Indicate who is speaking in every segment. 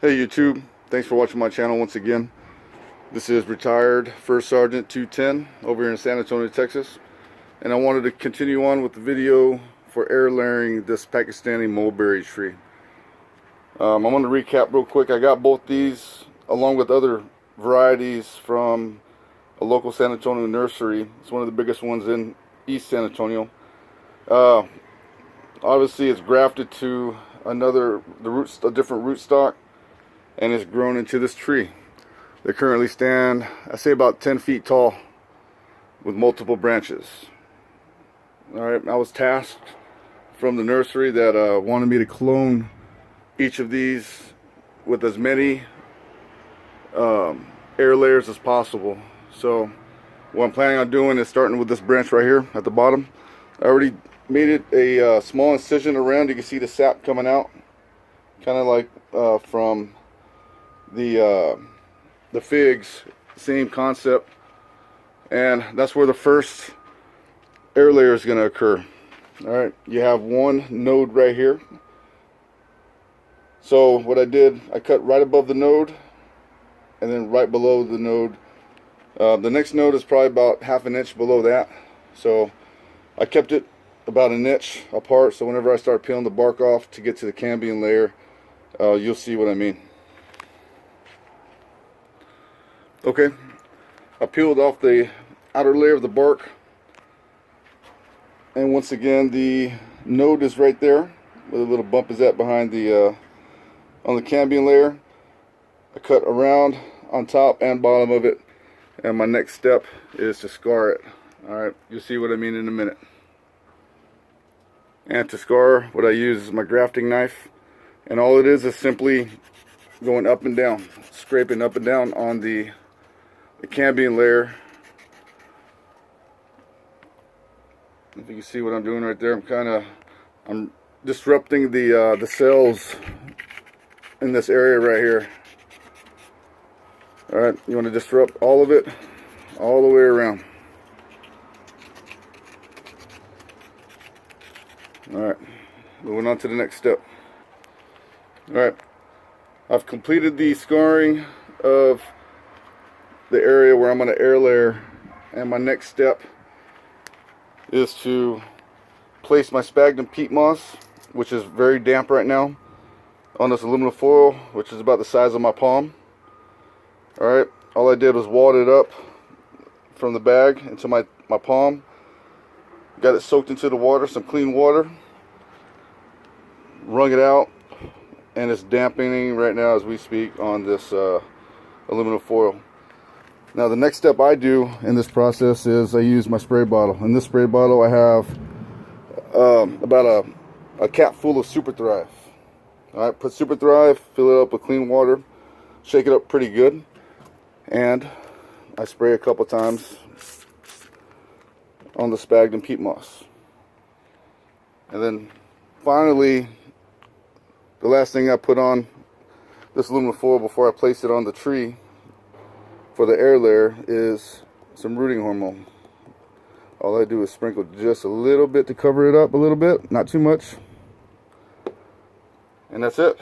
Speaker 1: Hey YouTube, thanks for watching my channel once again. This is retired First Sergeant 210 over here in San Antonio, Texas. And I wanted to continue on with the video for air layering this Pakistani mulberry tree. I'm going to recap real quick. I got both these along with other varieties from a local San Antonio nursery. It's one of the biggest ones in East San Antonio. Obviously it's grafted to a different rootstock, and it's grown into this tree. They currently stand, I say, about 10 feet tall with multiple branches. Alright, I was tasked from the nursery that wanted me to clone each of these with as many air layers as possible. So what I'm planning on doing is starting with this branch right here at the bottom. I already made it a small incision around. You can see the sap coming out, kind of like from the figs, same concept, and that's where the first air layer is going to occur. Alright, you have one node right here. So what I did, I cut right above the node and then right below the node. The next node is probably about half an inch below that, so I kept it about an inch apart, so whenever I start peeling the bark off to get to the cambium layer, you'll see what I mean. Okay, I peeled off the outer layer of the bark, and once again the node is right there where the little bump is at behind the on the cambium layer. I cut around on top and bottom of it, and my next step is to scar it. Alright, you'll see what I mean in a minute. And to scar, what I use is my grafting knife, and all it is simply going up and down, scraping up and down on the cambium layer. If you can see what I'm doing right there, I'm disrupting the cells in this area right here. Alright, you want to disrupt all of it, all the way around. Alright, moving on to the next step. Alright, I've completed the scarring of the area where I'm going to air layer, and my next step is to place my sphagnum peat moss, which is very damp right now, on this aluminum foil, which is about the size of my palm. Alright, all I did was wad it up from the bag into my palm, got it soaked into the water, some clean water, wrung it out, and it's dampening right now as we speak on this aluminum foil. Now the next step I do in this process is I use my spray bottle. In this spray bottle I have about a cap full of Super Thrive. Alright, put Super Thrive, fill it up with clean water, shake it up pretty good, and I spray a couple times on the sphagnum peat moss. And then finally, the last thing I put on this aluminum foil before I place it on the tree for the air layer is some rooting hormone. All I do is sprinkle just a little bit to cover it up a little bit, not too much, and that's it.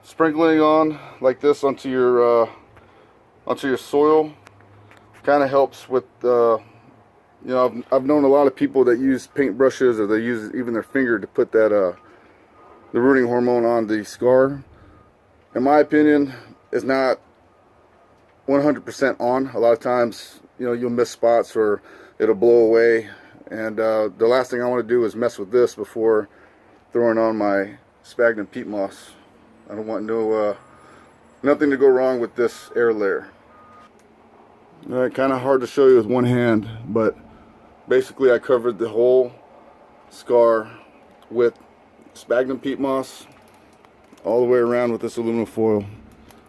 Speaker 1: Sprinkling on like this onto your soil kind of helps with you know, I've known a lot of people that use paint brushes, or they use even their finger to put that the rooting hormone on the scar. In my opinion, it's not 100% on. A lot of times, you know, you'll miss spots or it'll blow away, and the last thing I want to do is mess with this before throwing on my sphagnum peat moss. I don't want nothing to go wrong with this air layer. Alright, kind of hard to show you with one hand, but basically I covered the whole scar with sphagnum peat moss all the way around with this aluminum foil,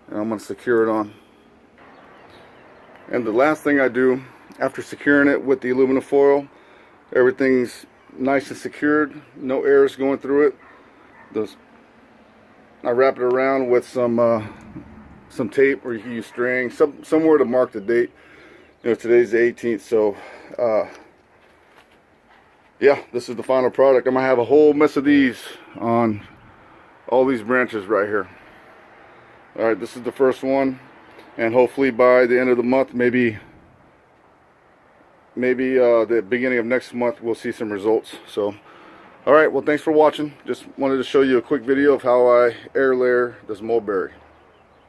Speaker 1: and I'm going to secure it on. And the last thing I do after securing it with the aluminum foil, everything's nice and secured, no airs going through it. I wrap it around with some tape, or you can use string, somewhere to mark the date. You know, today's the 18th, so yeah, this is the final product. I'm gonna have a whole mess of these on all these branches right here. All right, this is the first one, and hopefully by the end of the month, maybe the beginning of next month, we'll see some results. So all right, well, thanks for watching. Just wanted to show you a quick video of how I air layer this mulberry.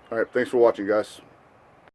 Speaker 1: All right, thanks for watching, guys.